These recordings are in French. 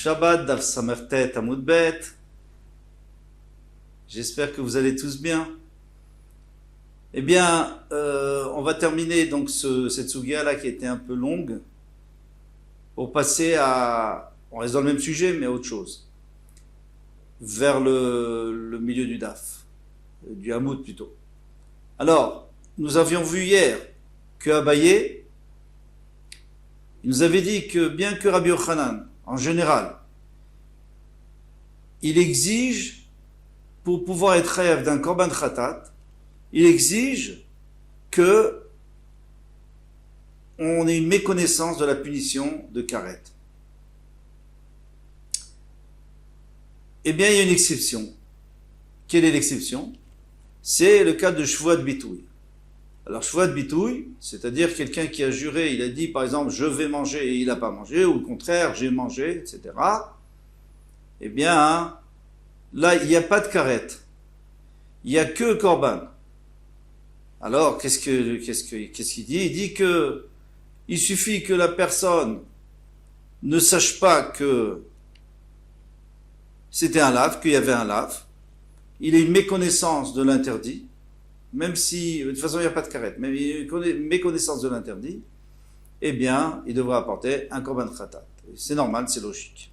Shabbat, Daf Samertet, Amud Bet. J'espère que vous allez tous bien. Eh bien, on va terminer donc cette Sugia là qui était un peu longue pour passer à, on reste dans le même sujet mais autre chose, vers le milieu du Daf, du Hamoud plutôt. Alors, nous avions vu hier que Abaye, il nous avait dit que bien que Rabbi Yochanan, en général, il exige, pour pouvoir être chayav d'un korban khatat, il exige que on ait une méconnaissance de la punition de karet. Eh bien, il y a une exception. Quelle est l'exception? C'est le cas de Shvuat Bitouy. Alors, Shvuat Bitouy, c'est-à-dire quelqu'un qui a juré, il a dit par exemple, je vais manger et il n'a pas mangé, ou au contraire, j'ai mangé, etc. Eh bien, là, il n'y a pas de karet. Il n'y a que korban. Alors, qu'est-ce qu'il dit? Il dit que il suffit que la personne ne sache pas que c'était un lave, qu'il y avait un lave. Il a une méconnaissance de l'interdit, même si, de toute façon, il n'y a pas de karet, mais il a une méconnaissance de l'interdit, eh bien, il devra apporter un korban khatat. C'est normal, c'est logique.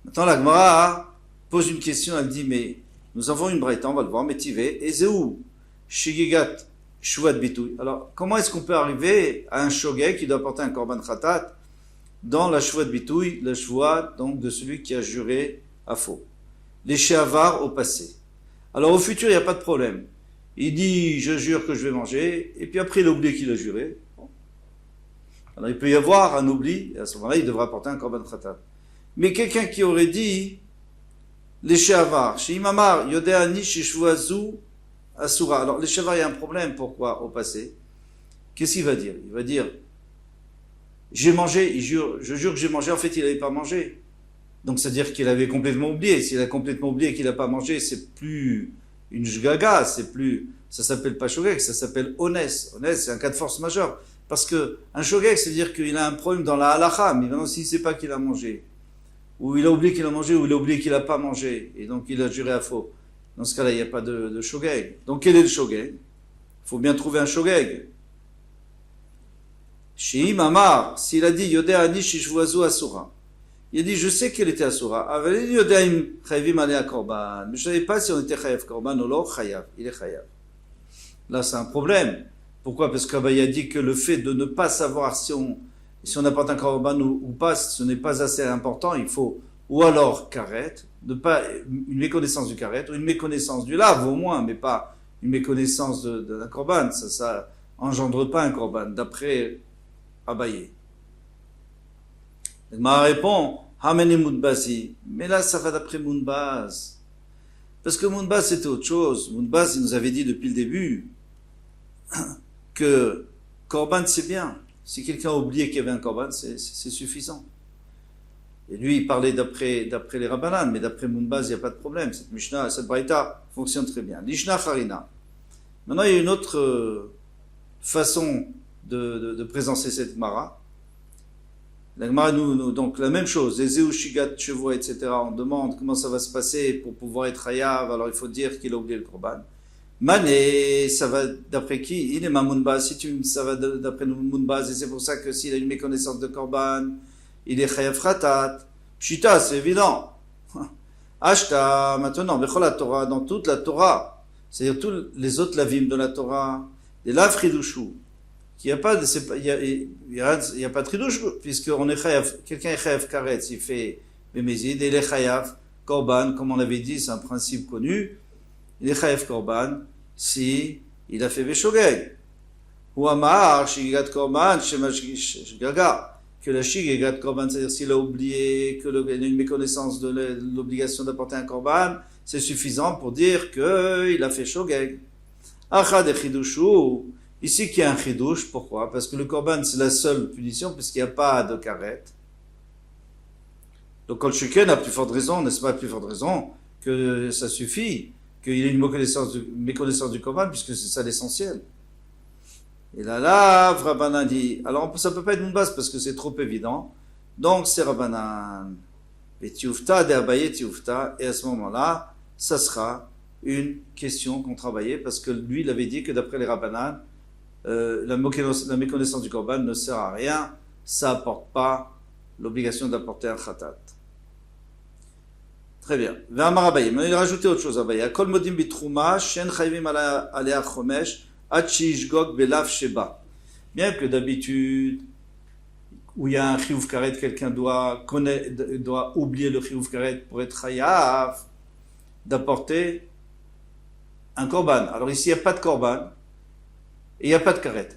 Maintenant, la Gemara pose une question, elle dit, mais nous avons une braïta, on va le voir, métivé, et zéou, shigigat, shvuat bitouy. Alors, comment est-ce qu'on peut arriver à un shogeg qui doit apporter un korban khatat dans la shvuat bitouy, la shvuat, donc, de celui qui a juré à faux? Les shehavar au passé. Alors, au futur, il n'y a pas de problème. Il dit, je jure que je vais manger, et puis après, il a oublié qu'il a juré. Bon. Alors, il peut y avoir un oubli, et à ce moment-là, il devra apporter un korban khatat. Mais quelqu'un qui aurait dit, les shehavar, chez Imamar, Yodéani, chez Shvuazu, Asura. Alors, les shehavar, il y a un problème. Pourquoi? Au passé. Qu'est-ce qu'il va dire? Il va dire, j'ai mangé, je jure que j'ai mangé, en fait, il n'avait pas mangé. Donc, c'est-à-dire qu'il avait complètement oublié. S'il a complètement oublié qu'il n'a pas mangé, c'est plus une jgaga, c'est plus, ça s'appelle pas shogeg, ça s'appelle honest. Honest, c'est un cas de force majeure. Parce que, un shogeg, c'est-à-dire qu'il a un problème dans la halacha, mais maintenant, s'il ne sait pas qu'il a mangé, ou il a oublié qu'il a mangé, ou il a oublié qu'il n'a pas mangé, et donc il a juré à faux. Dans ce cas-là, il n'y a pas de shogeg. Donc, quel est le shogeg? Il faut bien trouver un shogeg. Sheim Amar, s'il a dit, Yodé Ani Shishvuazu Asura. Il a dit, je sais qu'elle était Asura. Aval Yodaim Chayvim Alea Korban. Mais je ne savais pas si on était Chayav Korban ou non, Chayav. Il est Chayav. Là, c'est un problème. Pourquoi? Parce qu'Abaye a dit que le fait de ne pas savoir si on apporte un korban ou pas, ce n'est pas assez important. Il faut, ou alors, karet, une méconnaissance du karet, ou une méconnaissance du lave, au moins, mais pas une méconnaissance d'un korban. Ça engendre pas un korban, d'après Abaye. Ma répond, Hamene Moudbazi. Mais là, ça va d'après Mounbaz. Parce que Mounbaz, c'était autre chose. Mounbaz, il nous avait dit depuis le début que korban, c'est bien. Si quelqu'un a oublié qu'il y avait un korban, c'est suffisant. Et lui, il parlait d'après les Rabbanan, mais d'après Mounbaz, il n'y a pas de problème. Cette Mishnah, cette Braïta fonctionne très bien. Lishna Harina. Maintenant, il y a une autre façon de présenter cette Mara. La Gemara donc la même chose, les Zéushigat, Chevois, etc. On demande comment ça va se passer pour pouvoir être Hayav, alors il faut dire qu'il a oublié le Korban. Mané, ça va d'après qui? Il est Mamounbaz, ça va d'après Mounbaz, et c'est pour ça que s'il a une méconnaissance de Korban, il est Chayav Khatat. Pshita, c'est évident. Ashta, maintenant, Bechol la Torah, dans toute la Torah, c'est-à-dire tous les autres lavim de la Torah, les lav Ridushu, il n'y a pas de tridouche, puisque quelqu'un est chayav karet, il fait bémézid, et il est chayav korban, comme on l'avait dit, c'est un principe connu, il est chayav korban, si il a fait béshogeg. Ou amar, shigigat korban, shgaga, que la shigigat korban, c'est-à-dire s'il a oublié, qu'il a une méconnaissance de l'obligation d'apporter un korban, c'est suffisant pour dire qu'il a fait shogeg. Achad et chidushu, ici qu'il y a un chidouche, pourquoi? Parce que le korban c'est la seule punition, puisqu'il n'y a pas de karet. Donc quand le sheken a plus forte raison, n'est-ce pas, plus forte raison, que ça suffit, qu'il ait une méconnaissance du korban, puisque c'est ça l'essentiel. Et Rabbanan dit, alors ça peut pas être une base parce que c'est trop évident, donc c'est Rabbanan. Et tiufta de Abaye tiufta, et à ce moment-là, ça sera une question contre Abaye, parce que lui, il avait dit que d'après les Rabbanan, la méconnaissance du korban ne sert à rien, ça apporte pas l'obligation d'apporter un khatat. Très bien. Ve'amar Abaye. Maintenant, il a rajouté autre chose, Abaye. Akol modim bitrouma, shen chayvim alea chomesh, ad shishgog belav sheba. Bien que d'habitude, où il y a un chiyuv karet, quelqu'un doit oublier le chiyuv karet pour être chayav, d'apporter un korban. Alors ici, il n'y a pas de korban, et il n'y a pas de karet.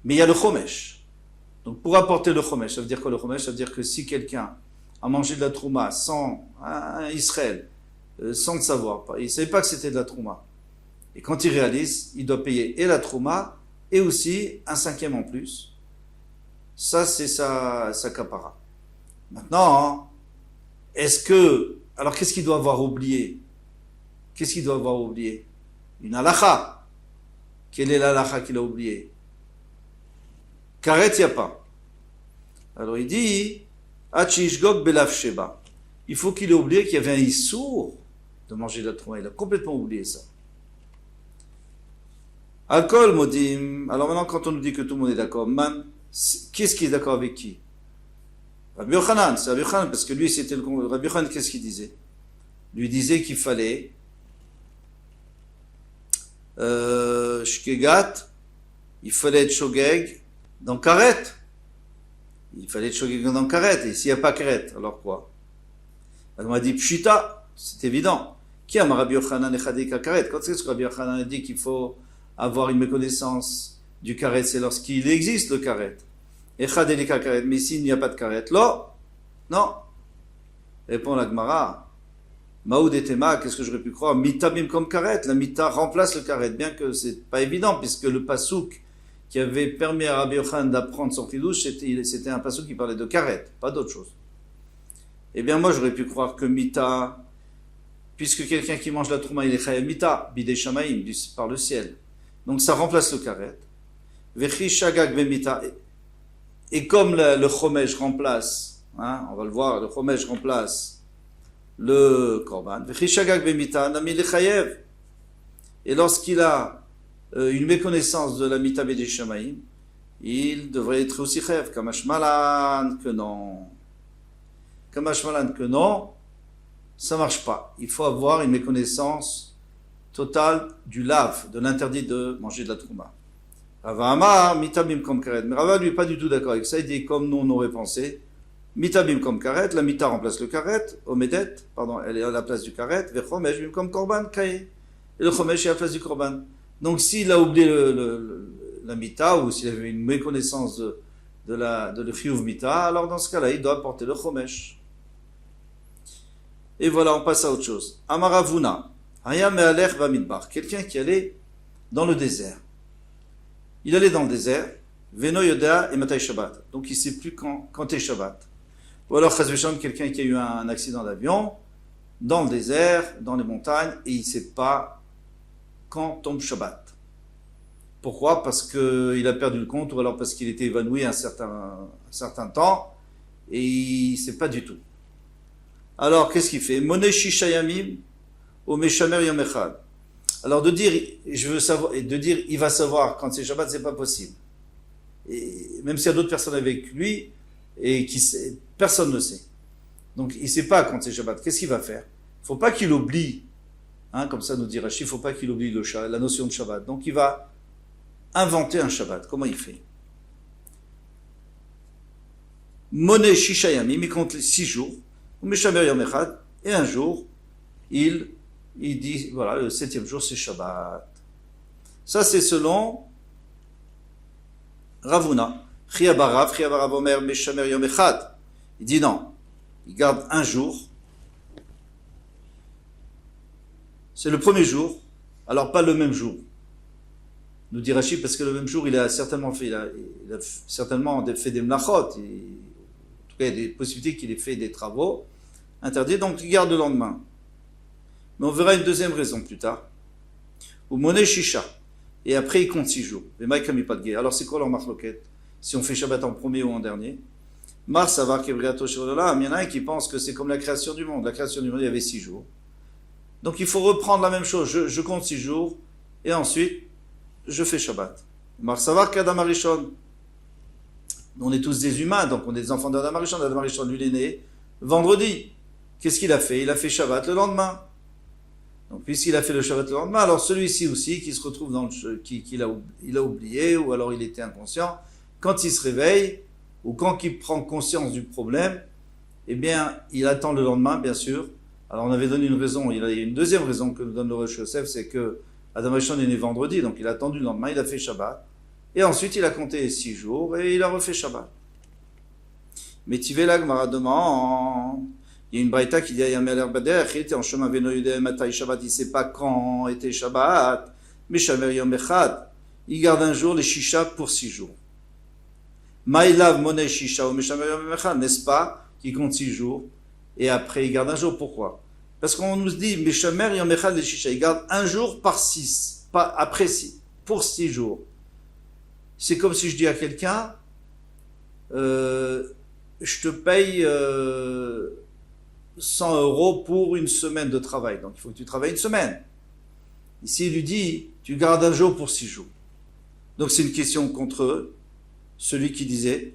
Mais il y a le chomesh. Donc pour apporter le chomesh, ça veut dire quoi le chomesh? Ça veut dire que si quelqu'un a mangé de la trouma sans Israël, sans le savoir, il ne savait pas que c'était de la trouma. Et quand il réalise, il doit payer et la trouma, et aussi un cinquième en plus. Ça, c'est sa kapara. Maintenant, alors qu'est-ce qu'il doit avoir oublié? Qu'est-ce qu'il doit avoir oublié? Une halakha. Quelle est la halakha qu'il a oublié? Karet, il n'y a pas. Alors il dit, Achishgog belav sheba. Il faut qu'il ait oublié qu'il y avait un issour de manger de la trouma. Il a complètement oublié ça. Alcool modim. Alors maintenant, quand on nous dit que tout le monde est d'accord, man, qu'est-ce qui est d'accord avec qui? Rabbi Yochanan, c'est Rabbi Yochanan, parce que lui, c'était le Rabbi Yochanan, qu'est-ce qu'il disait? Lui disait qu'il fallait shkegat, il fallait être shogeg dans karet. Il fallait être shogeg dans karet. Et s'il n'y a pas karet, alors quoi? On m'a dit pshita, c'est évident. Qui a Rabbi Yochanan echadek karet? Quand est-ce que Rabbi Yochanan a dit qu'il faut avoir une méconnaissance du karet? C'est lorsqu'il existe le karet. Echadek karet. Mais s'il n'y a pas de karet, là, non. Répond la Gemara. Maoud et Tema, qu'est-ce que j'aurais pu croire? Mita bim comme karet. La mita remplace le karet, bien que c'est pas évident, puisque le pasouk qui avait permis à Rabbi Yochanan d'apprendre son chidouche, c'était un pasouk qui parlait de karet, pas d'autre chose. Eh bien, moi, j'aurais pu croire que mita, puisque quelqu'un qui mange la trouma, il est chayam mita, bidei shamaim, par le ciel. Donc, ça remplace le karet. Vechi shagag bemita. Et comme le chomesh remplace, on va le voir, le chomesh remplace le korban. Et lorsqu'il a une méconnaissance de la mita b'dei shamaim, il devrait être aussi chayev. Kamashmalan que non. Kamashmalan que non, ça marche pas. Il faut avoir une méconnaissance totale du lave, de l'interdit de manger de la trouma. Rava Amar, mitabim comme karet. Mais Rava lui est pas du tout d'accord avec ça. Il dit comme nous on aurait pensé. Mitabim comme karet, la mita remplace le karet, omedet, pardon, elle est à la place du karet, vechomesh bim comme korban, kaye. Et le chomesh est à la place du korban. Donc s'il a oublié la mita, ou s'il avait une méconnaissance de le chiyuv mita, alors dans ce cas-là, il doit porter le chomesh. Et voilà, on passe à autre chose. Amaravuna, haya me'alech vamidbar, quelqu'un qui allait dans le désert. Il allait dans le désert, veno yoda et matai shabbat. Donc il ne sait plus quand est shabbat. Ou alors, quelqu'un qui a eu un accident d'avion, dans le désert, dans les montagnes, et il ne sait pas quand tombe Shabbat. Pourquoi? Parce qu'il a perdu le compte, ou alors parce qu'il était évanoui un certain temps, et il ne sait pas du tout. Alors, qu'est-ce qu'il fait? Moné shishayamim, ou meshamer yom echad. Alors, de dire, il va savoir quand c'est Shabbat, c'est pas possible. Et même s'il y a d'autres personnes avec lui, et personne ne sait. Donc il ne sait pas quand c'est Shabbat. Qu'est-ce qu'il va faire? Il ne faut pas qu'il oublie, comme ça nous dit Rashi, il ne faut pas qu'il oublie la notion de Shabbat. Donc il va inventer un Shabbat. Comment il fait? Moné shishayamim, il compte 6 jours, ou meshamer yom echad, et un jour, il dit, voilà, le 7e jour c'est Shabbat. Ça c'est selon Ravuna. Chiabarav Omer Meshamer Yom Echad. Il dit non, il garde un jour. C'est le premier jour, alors pas le même jour. Nous dit Rashi, parce que le même jour, il a certainement fait des mlachot, en tout cas, il y a des possibilités qu'il ait fait des travaux interdits, donc il garde le lendemain. Mais on verra une deuxième raison plus tard. Ou Moné Shisha. Et après, il compte 6 jours. Alors, c'est quoi leur marloquette? Si on fait Shabbat en premier ou en dernier? Mars savoir qu'Ebriato Shirolam, il y en a un qui pense que c'est comme la création du monde. La création du monde, il y avait 6 jours. Donc il faut reprendre la même chose. Je compte 6 jours et ensuite je fais Shabbat. Mars savoir qu'Adam Arishon. On est tous des humains, donc on est des enfants d'Adam Arishon. Adam Arishon, lui, il est né vendredi. Qu'est-ce qu'il a fait? Il a fait Shabbat le lendemain. Donc, puisqu'il a fait le Shabbat le lendemain, alors celui-ci aussi, qui se retrouve dans le, il a oublié, ou alors il était inconscient, quand il se réveille, ou quand il prend conscience du problème, eh bien, il attend le lendemain, bien sûr. Alors, on avait donné une raison, il y a une deuxième raison que nous donne le Rosh Yosef, c'est que Adam Arishon est né vendredi, donc il a attendu le lendemain, il a fait Shabbat, et ensuite il a compté 6 jours, et il a refait Shabbat. Mais Tivela Gemara demande, il y a une braïta qui dit Yamel Bader, il était en chemin Venoïde Matai Shabbat, il ne sait pas quand était Shabbat, mais Shamer Yom Echad, il garde un jour les Shisha pour 6 jours. Maïlav Monet Shisha ou Meshamer Yom Echad, n'est-ce pas, qui compte 6 jours, et après il garde un jour, pourquoi? Parce qu'on nous dit Meshamer Yom Echad les Shisha, il garde un jour par 6, pas après 6, pour 6 jours. C'est comme si je dis à quelqu'un, je te paye 100 € pour une semaine de travail. Donc il faut que tu travailles une semaine. Ici, il lui dit, tu gardes un jour pour 6 jours. Donc c'est une question contre celui qui disait,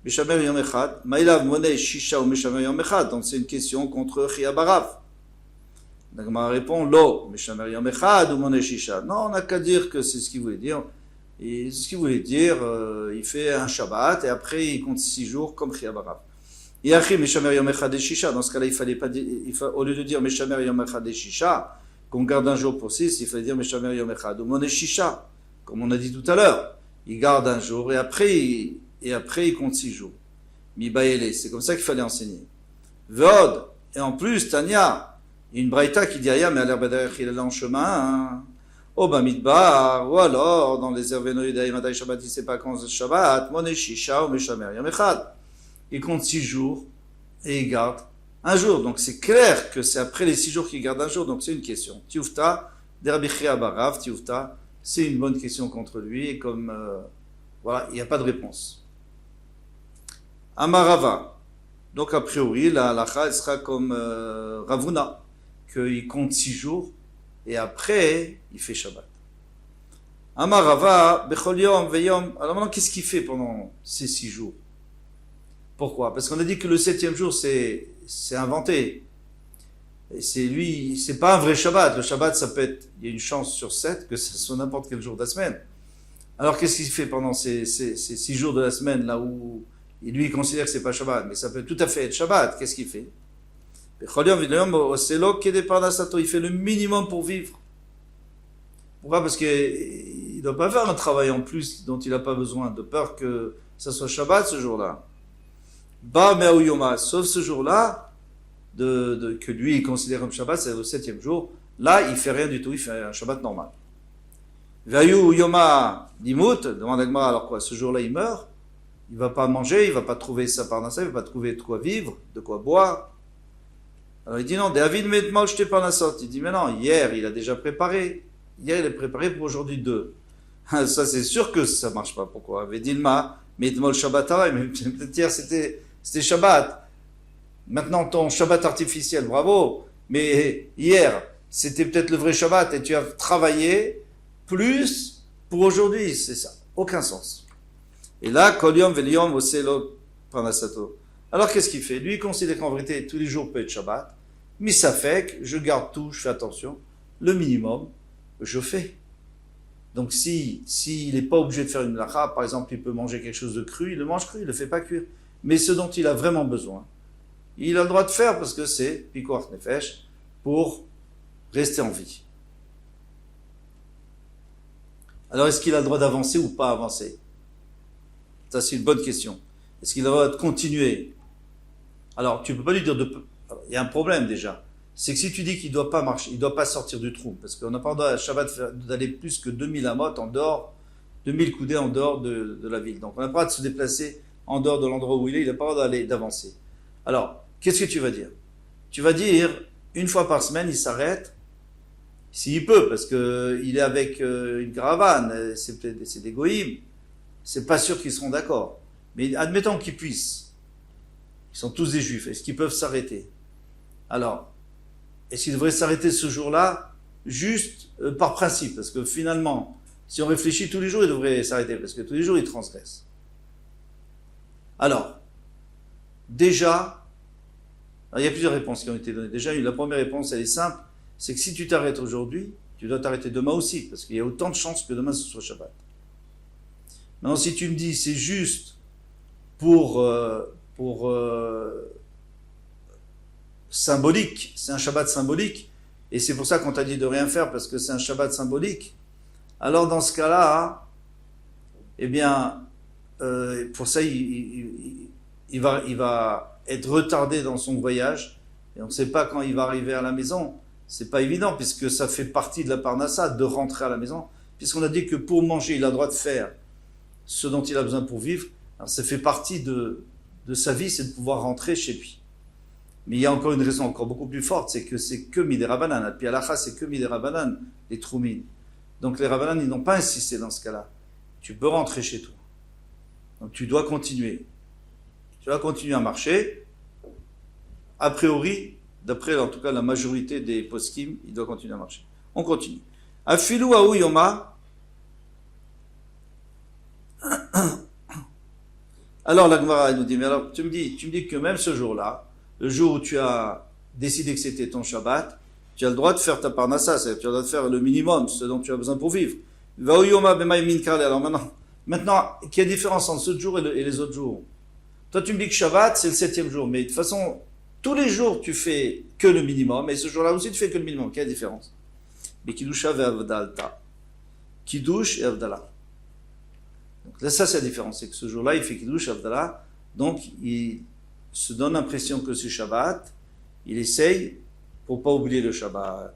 Meshamer Yom Echad, Maïlav Monei Shisha ou Meshamer Yom Echad. Donc c'est une question contre Chia Barav. Donc on répond, Lo, Meshamer Yom Echad ou Monei Shisha. Non, on n'a qu'à dire que c'est ce qu'il voulait dire. Et ce qu'il voulait dire, il fait un Shabbat et après il compte 6 jours comme Chia Barav. Yachi Meshamer Yom Echad et Shisha. Dans ce cas-là, il fallait pas dire, au lieu de dire Meshamer Yom Echad et Shisha, qu'on garde un jour pour 6, il fallait dire Meshamer Yom Echad ou Monei Shisha, comme on a dit tout à l'heure. Il garde un jour et après il compte 6 jours. Mibaele, c'est comme ça qu'il fallait enseigner. Vod, et en plus, Tanya, il y a une braïta qui dit mais à l'herbe derrière, il est là en chemin, au Bamidbar, ou alors, dans les Ervenoïdaï, Matai Shabbat, il ne sait pas quand c'est Shabbat, Monei Shisha ou Meshamer Yom Echad. Il compte 6 jours et il garde un jour. Donc c'est clair que c'est après les 6 jours qu'il garde un jour. Donc c'est une question. Tioufta, Derbi Chia Barav, Tioufta, c'est une bonne question contre lui. Et comme, voilà, il n'y a pas de réponse. Amarava. Donc a priori, la halacha sera comme Ravuna, qu'il compte 6 jours et après, il fait Shabbat. Amarava, Bechol Yom, Veyom. Alors maintenant, qu'est-ce qu'il fait pendant ces 6 jours? Pourquoi? Parce qu'on a dit que le 7e jour, c'est inventé. Et c'est lui, c'est pas un vrai Shabbat. Le Shabbat, ça peut être, il y a une chance sur 7 que ce soit n'importe quel jour de la semaine. Alors, qu'est-ce qu'il fait pendant ces 6 jours de la semaine, là où lui, il considère que c'est pas Shabbat, mais ça peut tout à fait être Shabbat. Qu'est-ce qu'il fait? Il fait le minimum pour vivre. Pourquoi? Parce qu'il ne doit pas faire un travail en plus dont il n'a pas besoin, de peur que ça soit Shabbat ce jour-là. Ba Me'ouyoma, sauf ce jour-là, que lui il considère comme Shabbat, c'est le 7e jour. Là, il fait rien du tout, il fait un Shabbat normal. Vayu Yoma Dimut, demande à Gemara, alors quoi, ce jour-là il meurt, il va pas manger, il va pas trouver sa parnassa, il va pas trouver de quoi vivre, de quoi boire. Alors il dit non, David Metmol j'étais parnassot. Il dit mais non, hier il a déjà préparé. Hier il est préparé pour aujourd'hui 2. Ça c'est sûr que ça marche pas. Pourquoi? Vedilma, Metmol Shabbat, mais peut-être hier c'était Shabbat. Maintenant ton Shabbat artificiel, bravo. Mais hier, c'était peut-être le vrai Shabbat et tu as travaillé plus pour aujourd'hui. C'est ça. Aucun sens. Et là, Kol Yom Veliom Oselo Parnassato. Alors qu'est-ce qu'il fait? Lui, il considère qu'en vérité, tous les jours peut être Shabbat. Mais ça fait que je garde tout, je fais attention. Le minimum, je fais. Donc s'il n'est pas obligé de faire une lacha, par exemple, il peut manger quelque chose de cru, il le mange cru, il ne le fait pas cuire. Mais ce dont il a vraiment besoin, il a le droit de faire parce que c'est Pikuach Nefesh pour rester en vie. Alors est-ce qu'il a le droit d'avancer ou pas avancer? Ça c'est une bonne question. Est-ce qu'il a le droit de continuer? Alors tu ne peux pas lui dire il y a un problème déjà. C'est que si tu dis qu'il ne doit pas marcher, il ne doit pas sortir du trou, parce qu'on n'a pas le droit à Shabbat d'aller plus que 2000 amot en dehors, 2000 coudées en dehors de la ville. Donc on n'a pas le droit de se déplacer en dehors de l'endroit où il n'a pas le droit d'avancer. Alors, qu'est-ce que tu vas dire? Tu vas dire, une fois par semaine, il s'arrête, s'il peut, parce qu'il est avec une caravane, c'est des goïms, c'est pas sûr qu'ils seront d'accord. Mais admettons qu'ils puissent. Ils sont tous des juifs. Est-ce qu'ils peuvent s'arrêter? Alors, est-ce qu'ils devraient s'arrêter ce jour-là juste par principe? Parce que finalement, si on réfléchit tous les jours, ils devraient s'arrêter. Parce que tous les jours, ils transgressent. Alors, déjà, il y a plusieurs réponses qui ont été données. Déjà, la première réponse, elle est simple. C'est que si tu t'arrêtes aujourd'hui, tu dois t'arrêter demain aussi. Parce qu'il y a autant de chances que demain ce soit Shabbat. Maintenant, si tu me dis c'est juste pour symbolique, c'est un Shabbat symbolique, et c'est pour ça qu'on t'a dit de rien faire, parce que c'est un Shabbat symbolique, alors dans ce cas-là, eh bien, pour ça, il va être retardé dans son voyage, et on ne sait pas quand il va arriver à la maison. C'est pas évident, puisque ça fait partie de la parnassa de rentrer à la maison, puisqu'on a dit que pour manger, il a le droit de faire ce dont il a besoin pour vivre. Alors ça fait partie de sa vie, c'est de pouvoir rentrer chez lui. Mais il y a encore une raison encore beaucoup plus forte, c'est que c'est que midé Rabbanan. Puis Halacha, c'est que midé Rabbanan, les Troumines. Donc les Rabbanan, ils n'ont pas insisté dans ce cas-là. Tu peux rentrer chez toi. Donc tu dois continuer. Tu dois continuer à marcher. A priori, d'après en tout cas la majorité des poskim, il doit continuer à marcher. On continue. Afilou aou yoma. Alors la Gemara nous dit, mais alors tu me dis que même ce jour-là, le jour où tu as décidé que c'était ton Shabbat, tu as le droit de faire ta parnassa, c'est-à-dire tu as le droit de faire le minimum, ce dont tu as besoin pour vivre. Alors maintenant, qu'il y a différence entre ce jour et les autres jours. Toi tu me dis que Shabbat c'est le 7e jour, mais de toute façon, tous les jours tu fais que le minimum, et ce jour-là aussi tu fais que le minimum. Quelle est la différence? Mais Kiddusha ve'avdalta. Kiddush et Avdala. Donc là, ça c'est la différence, c'est que ce jour-là, il fait Kiddush Avdala, donc il se donne l'impression que c'est Shabbat, il essaye pour pas oublier le Shabbat.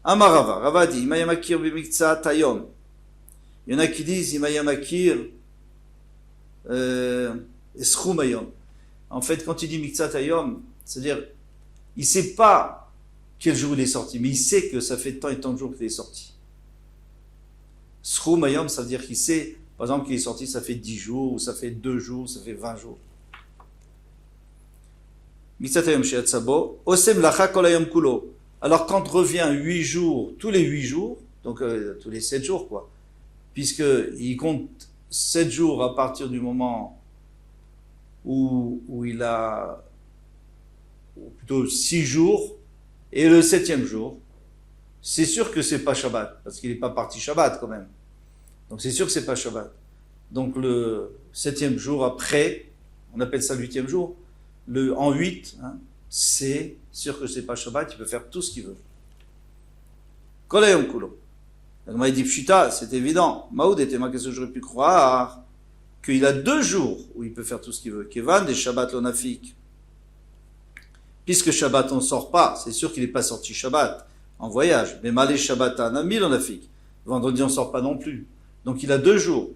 Amarava, Rava dit, Imayamakir bimikza tayom. Il y en a qui disent, Imayamakir eschum. En fait, quand il dit mikza tayom, c'est-à-dire, il sait pas quel jour il est sorti, mais il sait que ça fait tant et tant de jours qu'il est sorti. Schum ayom, ça veut dire qu'il sait, par exemple, qu'il est sorti, ça fait 10 jours, ou ça fait 2 jours, ça fait 20 jours. Alors quand revient 8 jours, tous les 8 jours, donc tous les 7 jours, quoi, puisqu'il compte 7 jours à partir du moment où il a, ou plutôt 6 jours, et le 7e jour, c'est sûr que c'est pas Shabbat, parce qu'il n'est pas parti Shabbat quand même. Donc c'est sûr que c'est pas Shabbat. Donc le 7e jour après, on appelle ça le 8e jour, en 8, c'est sûr que c'est pas Shabbat, il peut faire tout ce qu'il veut. Kolayom kulo. Il dit Pshita, c'est évident. Maoud était ma question, j'aurais pu croire qu'il a 2 jours où il peut faire tout ce qu'il veut. Kevan des Shabbat lonafik. Puisque Shabbat on ne sort pas, c'est sûr qu'il n'est pas sorti Shabbat en voyage. Mais malé Shabbat anami lonafik. Vendredi on ne sort pas non plus. Donc il a 2 jours.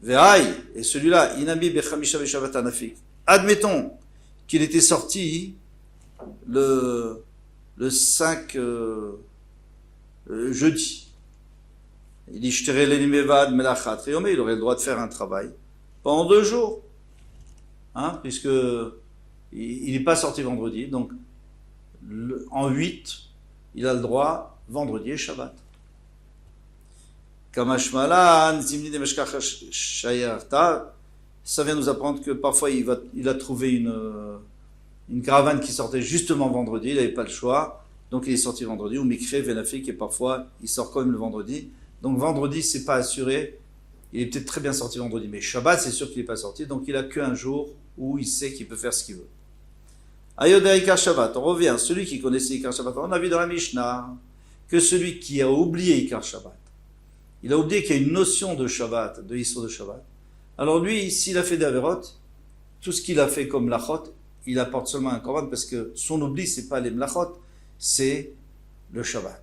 Ve'aï, et celui-là, inami bechamisha ve Shabbat anafik. Admettons qu'il était sorti le 5 jeudi. Il dit Shtere l'enimevad melachat reyome, il aurait le droit de faire un travail pendant 2 jours. Puisque il n'est pas sorti vendredi, donc en 8, il a le droit vendredi et Shabbat. Kamashmalan, Zimni de Meshkach Shayarta, ça vient nous apprendre que parfois il a trouvé une caravane qui sortait justement vendredi, il n'avait pas le choix, donc il est sorti vendredi, ou Mikre Venafik, et parfois il sort quand même le vendredi. Donc vendredi, c'est pas assuré, il est peut-être très bien sorti vendredi, mais Shabbat, c'est sûr qu'il n'est pas sorti, donc il a qu'un jour où il sait qu'il peut faire ce qu'il veut. Ayoda Ikar Shabbat, on revient, celui qui connaissait Ikar Shabbat, on a vu dans la Mishnah que celui qui a oublié Ikar Shabbat, il a oublié qu'il y a une notion de Shabbat, de Isra de Shabbat. Alors lui, s'il a fait des Averot, tout ce qu'il a fait comme Lachot, il apporte seulement un Korban parce que son oubli, c'est pas les Mlachot, c'est le Shabbat.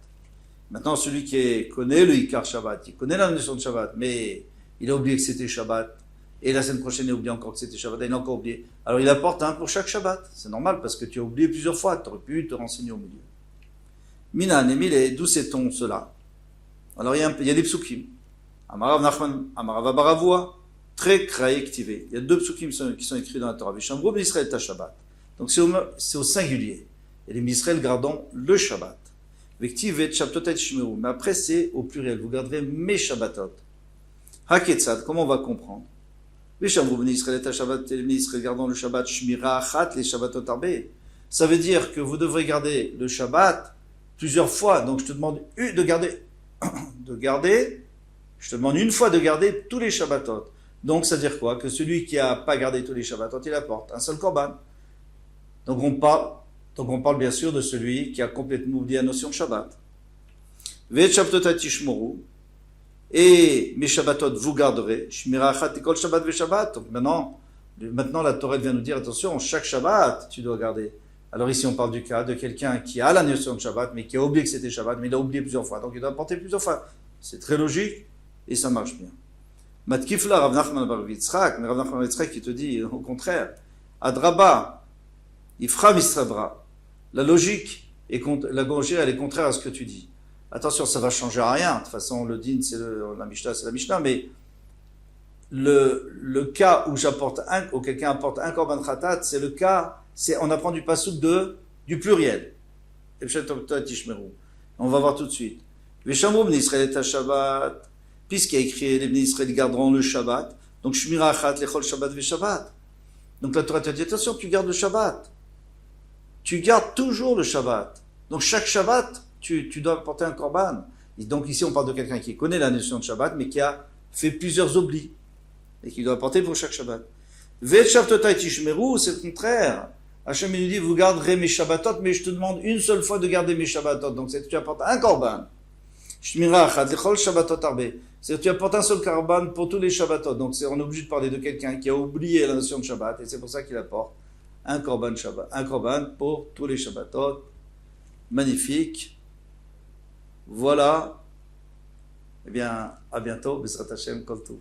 Maintenant, celui qui connaît le Ikar Shabbat, il connaît la notion de Shabbat, mais il a oublié que c'était Shabbat, et la semaine prochaine, il a oublié encore que c'était Shabbat, et il a encore oublié. Alors il apporte un pour chaque Shabbat. C'est normal parce que tu as oublié plusieurs fois, tu aurais pu te renseigner au milieu. Minan, Emile, d'où sait-on cela? Alors il y a des psukim. Amarav Nachman, Amarav Baravua. Très kraïktivé. Il y a deux psukim qui sont écrits dans la Torah. Vishamru ben Israël ta Shabbat. Donc c'est au singulier. Et les Israël gardons le Shabbat. Vektivet Shabtotet Shmeru. Mais après c'est au pluriel. Vous garderez mes Shabbatot. Haketzad. Comment on va comprendre? Vishamru ben Israël ta Shabbat. Les Israël gardons le Shabbat. Shmira Achat les Shabbatot Arbe. Ça veut dire que vous devrez garder le Shabbat plusieurs fois. Donc je te demande de garder, je te demande une fois de garder tous les Shabbatot. Donc ça veut dire quoi? Que celui qui n'a pas gardé tous les Shabbatot, il apporte un seul korban. Donc on parle bien sûr de celui qui a complètement oublié la notion de Shabbat. Ve'et Shabbatot tishmoru. Et mes Shabbatot vous garderez. Shmira achat kol Shabbat ve Shabbat. Donc maintenant la Torah vient nous dire attention, chaque Shabbat tu dois garder. Alors ici on parle du cas de quelqu'un qui a la notion de Shabbat, mais qui a oublié que c'était Shabbat, mais il a oublié plusieurs fois. Donc il doit apporter plusieurs fois. C'est très logique et ça marche bien. Matkifla Rav Nachman bar Yitzchak, mais Rav Nachman bar Yitzchak qui te dit au contraire, Adraba, Ifra Mistravra. La logique et la logique elle est contraire à ce que tu dis. Attention, ça va changer à rien. De toute façon, le din c'est la Mishnah, c'est la Mishnah, mais le cas où quelqu'un apporte un korban khatat, c'est le cas, on apprend du pasuk du pluriel. On va voir tout de suite. Veshamru bnei Israël et Shabbat. Puisqu'il y a écrit les bnei Israël garderont le Shabbat, donc Shmira achat lechol Shabbat ve Shabbat. Donc la Torah te dit attention, tu gardes le Shabbat. Tu gardes toujours le Shabbat. Donc chaque Shabbat, tu dois apporter un korban. Et donc ici on parle de quelqu'un qui connaît la notion de Shabbat, mais qui a fait plusieurs oublis et qui doit apporter pour chaque Shabbat. Ve'et Shabtotai tishmeru, c'est le contraire. Hachem nous dit vous garderez mes Shabbatot, mais je te demande une seule fois de garder mes Shabbatot. Donc c'est que tu apportes un korban. Shmira achat lechol Shabbatot arbe. C'est-à-dire que tu apportes un seul korban pour tous les Shabbatot. Donc on est obligé de parler de quelqu'un qui a oublié la notion de Shabbat, et c'est pour ça qu'il apporte un korban Shabbat, un korban pour tous les Shabbatot. Magnifique. Voilà. Eh bien, à bientôt. B'ezrat Hashem, kol tov.